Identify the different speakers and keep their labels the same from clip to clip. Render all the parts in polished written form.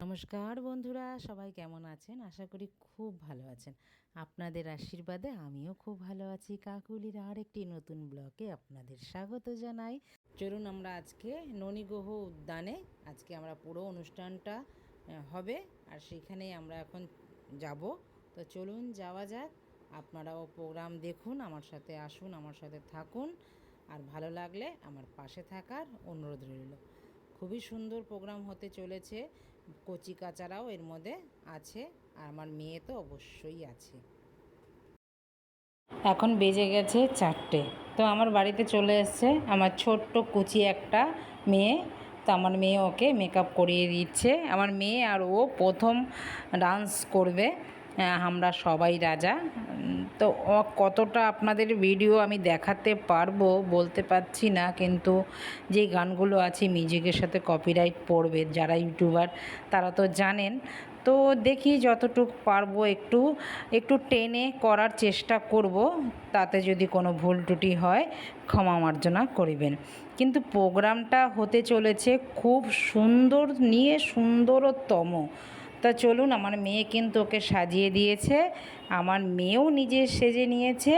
Speaker 1: নমস্কার বন্ধুরা, সবাই কেমন আছেন? আশা করি খুব ভালো আছেন। আপনাদের আশীর্বাদে আমিও খুব ভালো আছি। কাকুলির আরেকটি নতুন ব্লগে আপনাদের স্বাগত জানাই। চলুন আমরা আজকে ননীগ্রহ উদ্যানে আজকে আমরা পুরো অনুষ্ঠানটা হবে, আর সেখানে আমরা এখন যাব। তো চলুন যাওয়া যাক। আপনারাও প্রোগ্রাম দেখুন, আমার সাথে আসুন, আমার সাথে থাকুন, আর ভালো লাগলে আমার পাশে থাকার অনুরোধ রইল। খুবই সুন্দর প্রোগ্রাম হতে চলেছে। কচি কাচারাও এর মধ্যে আছে, আর আমার মেয়ে তো অবশ্যই আছে। এখন বেজে গেছে 4টে। তো আমার বাড়িতে চলে এসছে আমার ছোট্ট কুচি একটা মেয়ে। তো আমার মেয়ে ওকে মেকআপ করিয়ে দিচ্ছে। আমার মেয়ে আর ও প্রথম ডান্স করবে আমরা সবাই রাজা। তো কতটা আপনাদের ভিডিও আমি দেখাতে পারবো বলতে পারছি না, কিন্তু যে গানগুলো আছে মিউজিকের সাথে কপিরাইট পড়বে, যারা ইউটিউবার তারা তো জানেন। তো দেখি যতটুকু পারবো একটু একটু টেনে করার চেষ্টা করব। তাতে যদি কোনো ভুল ত্রুটি হয় ক্ষমা মার্জনা করিবেন। কিন্তু প্রোগ্রামটা হতে চলেছে খুব সুন্দর নিয়ে সুন্দরতম। তা চলুন, আমার মেয়ে কিন্তু ওকে সাজিয়ে দিয়েছে, আমার মেয়েও নিজে সেজে নিয়েছে।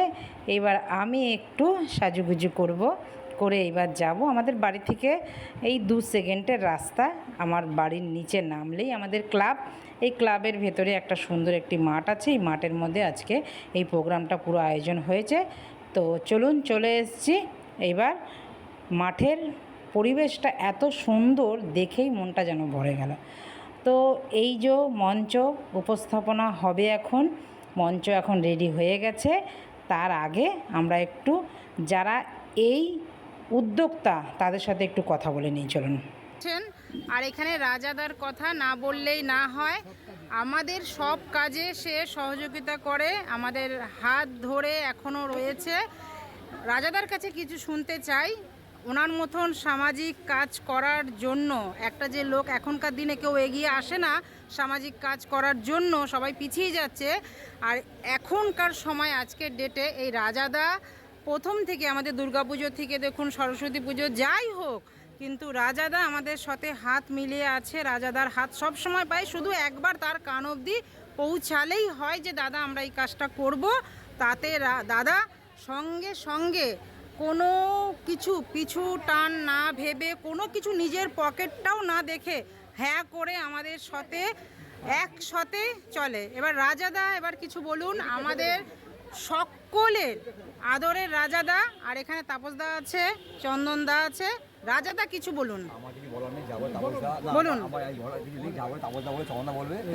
Speaker 1: এবার আমি একটু সাজুগুজু করব, করে এবার যাব। আমাদের বাড়ি থেকে এই 2 সেকেন্ডের রাস্তা। আমার বাড়ির নিচে নামলেই আমাদের ক্লাব। এই ক্লাবের ভেতরে একটা সুন্দর একটি মাঠ আছে, এই মাঠের মধ্যে আজকে এই প্রোগ্রামটা পুরো আয়োজন হয়েছে। তো চলুন, চলে এসেছি। এবার মাঠের পরিবেশটা এত সুন্দর দেখেই মনটা যেন ভরে গেল। তো এই যে মঞ্চ উপস্থাপনা হবে এখন, মঞ্চ এখন রেডি হয়ে গেছে। তার আগে আমরা একটু যারা এই উদ্যোক্তা তাদের সাথে একটু কথা বলে নিই, চলুন। আর এখানে রাজাদার কথা না বললেই না হয়। আমাদের সব কাজে সে সহযোগিতা করে, আমাদের হাত ধরে এখনও রয়েছে। রাজাদার কাছে কিছু শুনতে চাই। ওনার মতন সামাজিক কাজ করার জন্য একটা যে লোক, এখনকার দিনে কেউ এগিয়ে আসে না সামাজিক কাজ করার জন্য, সবাই পিছিয়ে যাচ্ছে। আর এখনকার সময় আজকের ডেটে এই রাজাদা প্রথম থেকে আমাদের দুর্গাপুজো থেকে দেখুন সরস্বতী পুজো যাই হোক, কিন্তু রাজাদা আমাদের সাথে হাত মিলিয়ে আছে। রাজাদার হাত সব সময় পাই, শুধু একবার তার কান অবধি পৌঁছালেই হয় যে দাদা আমরা এই কাজটা করব। তাতে দাদা সঙ্গে সঙ্গে কোনো কিছু পিছু টান না ভেবে, কোনো কিছু নিজের পকেটটাও না দেখে হ্যাঁ করে আমাদের সাথে একসাথে চলে। এবার রাজাদা এবার কিছু বলুন আমাদের সকলের আদরের রাজাদা। আর এখানে তাপসদা আছে, চন্দনদা আছে। রাজাদা কিছু বলুন। বলুন।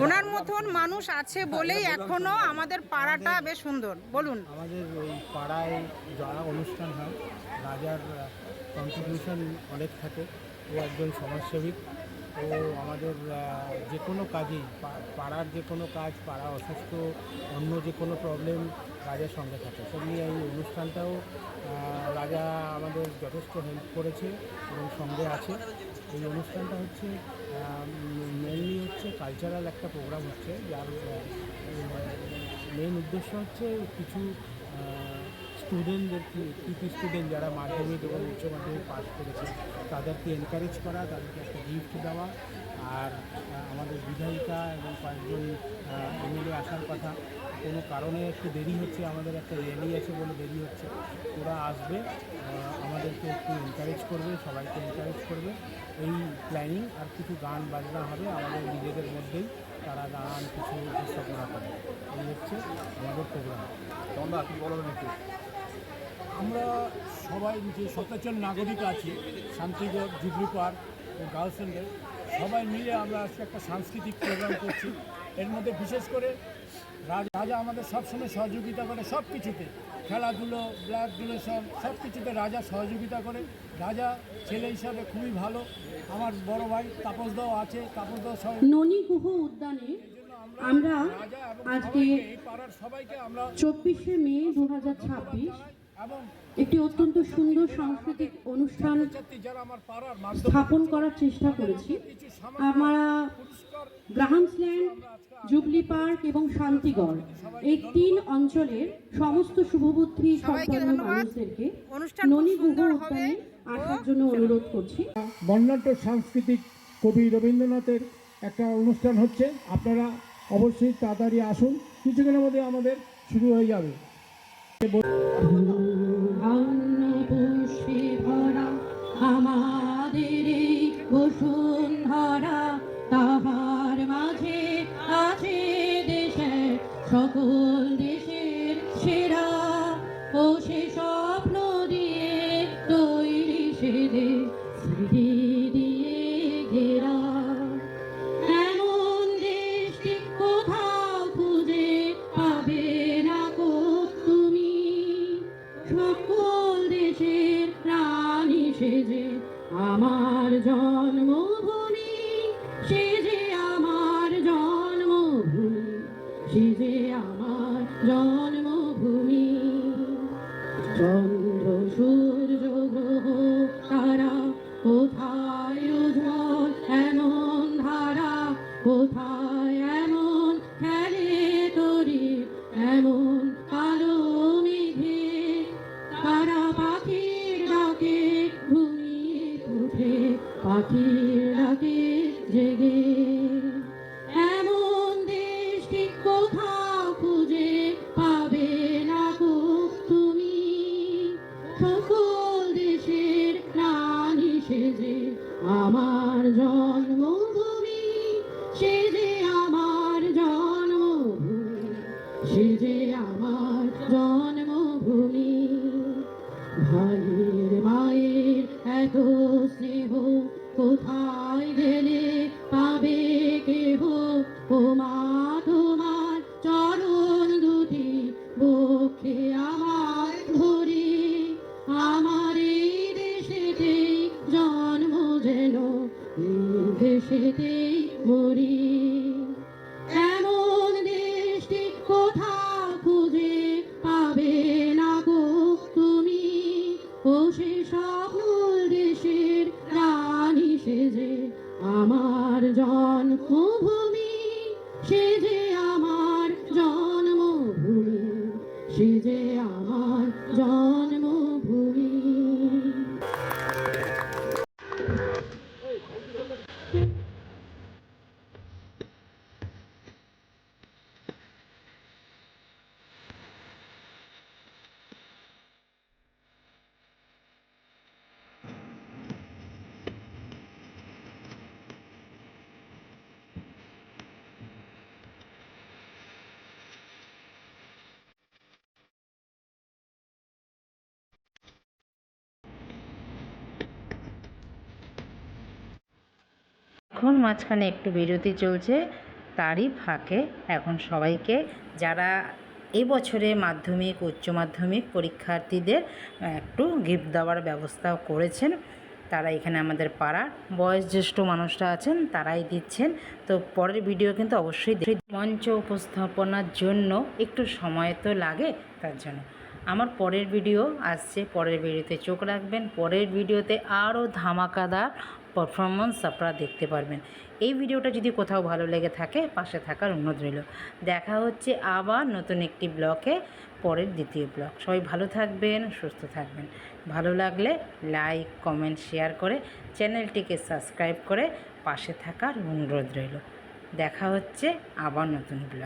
Speaker 1: ওনার মতন মানুষ আছে বলেই এখনো আমাদের পাড়াটা বেশ সুন্দর। বলুন।
Speaker 2: আমাদের ওই পাড়ায় যারা অনুষ্ঠান হয়, রাজার কন্ট্রিবিউশন অনেক থাকে। ও একজন সমাজসেবী। ও আমাদের যে কোনো কাজেই, পাড়ার যে কোনো কাজ, পাড়া অসুস্থ, অন্য যে কোনো প্রবলেম রাজার সঙ্গে থাকে। সেমনি এই অনুষ্ঠানটাও রাজা আমাদের যথেষ্ট হেল্প করেছে এবং সঙ্গে আছে। এই অনুষ্ঠানটা হচ্ছে মেনলি হচ্ছে কালচারাল একটা প্রোগ্রাম হচ্ছে, যার মেন উদ্দেশ্য হচ্ছে কিছু স্টুডেন্টদের, কৃতি স্টুডেন্ট যারা মাধ্যমিক এবং উচ্চ মাধ্যমিক পাস করেছে তাদেরকে এনকারেজ করা, তাদেরকে একটা গিফট দেওয়া। আর আমাদের বিধায়িকা এবং কয়েকজন এমএলএ আসার কথা, কোনো কারণে একটু দেরি হচ্ছে, আমাদের একটা র্যালি আছে বলে দেরি হচ্ছে। ওরা আসবে, আমাদেরকে একটু এনকারেজ করবে, সবাইকে এনকারেজ করবে, এই প্ল্যানিং। আর কিছু গান বাজনা হবে আমাদের নিজেদের মধ্যেই, তারা গান কিছু উপস্থাপনা করে। এই হচ্ছে আমাদের প্রোগ্রাম। তোমরা কী বলবেন একটু? আমরা সবাই যে সচেতন নাগরিক আছি, শান্তিগড়, জুবলি পার্ক ও গার্লসেন্ডের সবাই মিলে আমরা আজকে একটা সাংস্কৃতিক প্রোগ্রাম করছি। এর মধ্যে বিশেষ করে রাজা আমাদের সবসময় সহযোগিতা করে সব কিছুতে, খেলাধুলো, ব্লাড ডোনেশন, সব কিছুতে রাজা সহযোগিতা করে। রাজা ছেলে হিসাবে খুবই ভালো। আমার বড় ভাই তাপসদাও আছে, তাপসদাও সব।
Speaker 3: ননীগ্রহ উদ্যানে আমরা আজকে 24শে মে 2026 একটি অত্যন্ত সুন্দর সাংস্কৃতিক অনুষ্ঠান স্থাপন করার চেষ্টা করেছি। আমরা গ্রাহামসল্যান্ড, জুবলি পার্ক এবং শান্তিগড় এই 3 অঞ্চলের সমস্ত শুভবুদ্ধি সম্পন্ন মানুষদেরকে ননীগ্রহ উদ্যানে আসার জন্য অনুরোধ করছি।
Speaker 2: বর্ণাঢ্য সাংস্কৃতিক কবি রবীন্দ্রনাথের
Speaker 4: একটা অনুষ্ঠান হচ্ছে, আপনারা অবশ্যই তাড়াতাড়ি আসুন, কিছুক্ষণের মধ্যে আমাদের শুরু হয়ে যাবে।
Speaker 3: পুষ্পে ভরা আমাদের এই বসুন্ধরা, তাহার মাঝে আছে দেশের সকল দেশের সেরা, ও সে স্বপ্ন দিয়ে তৈরি সে দেশ স্মৃতি দিয়ে ঘেরা। এমন দেশটি কোথাও খুঁজে পাবে না গো তুমি, সকল দেশের রানী সেজে আমার জন্মভূমি, সেজে আমার জন্মভূমি, সেজে আমার জন্মভূমি। চন্দ্র সূর্য গ্রহ তারা কোথায় উজ্জ্বল এমন ধারা, কোথায় এমন খেলে তরি এমন কালো মেঘে, তারা পাখির ডাকে ঘুমিয়ে উঠে পাখির ডাকে জেগে। এমন দেশটি কোথাও খুঁজে পাবে না গো তুমি, সকল দেশের রানী সেজে আমার জন্মভূমি, সেজে আমার জন্মভূমি, সেজে আমার জন্মভূমি। ভাইয়ের মায়ের এত স্নেহ কোথায় গেলে পাবে কেহ, ও মা তোমার চরণ দুটি বক্ষে আমার ধরে, আমার এই দেশেতেই জন্ম যেন এই দেশেতেই মরি। এমন দেশটি কোথাও খুঁজে পাবে না গো তুমি, ও সে সকল দেশের রানী সেজে আমার জন্মভূমি, সেজে আমার জন্মভূমি, সেজে আমার জন্মভূমি।
Speaker 1: এখন মাঝখানে একটু বিরতি চলছে, তারই ফাঁকে এখন সবাইকে যারা এবছরে মাধ্যমিক উচ্চ মাধ্যমিক পরীক্ষার্থীদের একটু গিফট দেওয়ার ব্যবস্থাও করেছেন। তারা এখানে আমাদের পাড়ার বয়োজ্যেষ্ঠ মানুষরা আছেন, তারাই দিচ্ছেন। তো পরের ভিডিও কিন্তু অবশ্যই মঞ্চ উপস্থাপনার জন্য একটু সময় তো লাগে, তার জন্য আমার পরের ভিডিও আসছে, পরের ভিডিওতে চোখ রাখবেন। পরের ভিডিওতে আরও ধামাকাদার পারফরমেন্স আপনারা দেখতে পারবেন। এই ভিডিওটা যদি কোথাও ভালো লেগে থাকে পাশে থাকার অনুরোধ রইল। দেখা হচ্ছে আবার নতুন একটি ব্লকে, পরের দ্বিতীয় ব্লগ। সবাই ভালো থাকবেন, সুস্থ থাকবেন। ভালো লাগলে লাইক কমেন্ট শেয়ার করে চ্যানেলটিকে সাবস্ক্রাইব করে পাশে থাকার অনুরোধ রইল। দেখা হচ্ছে আবার নতুন ব্লগ।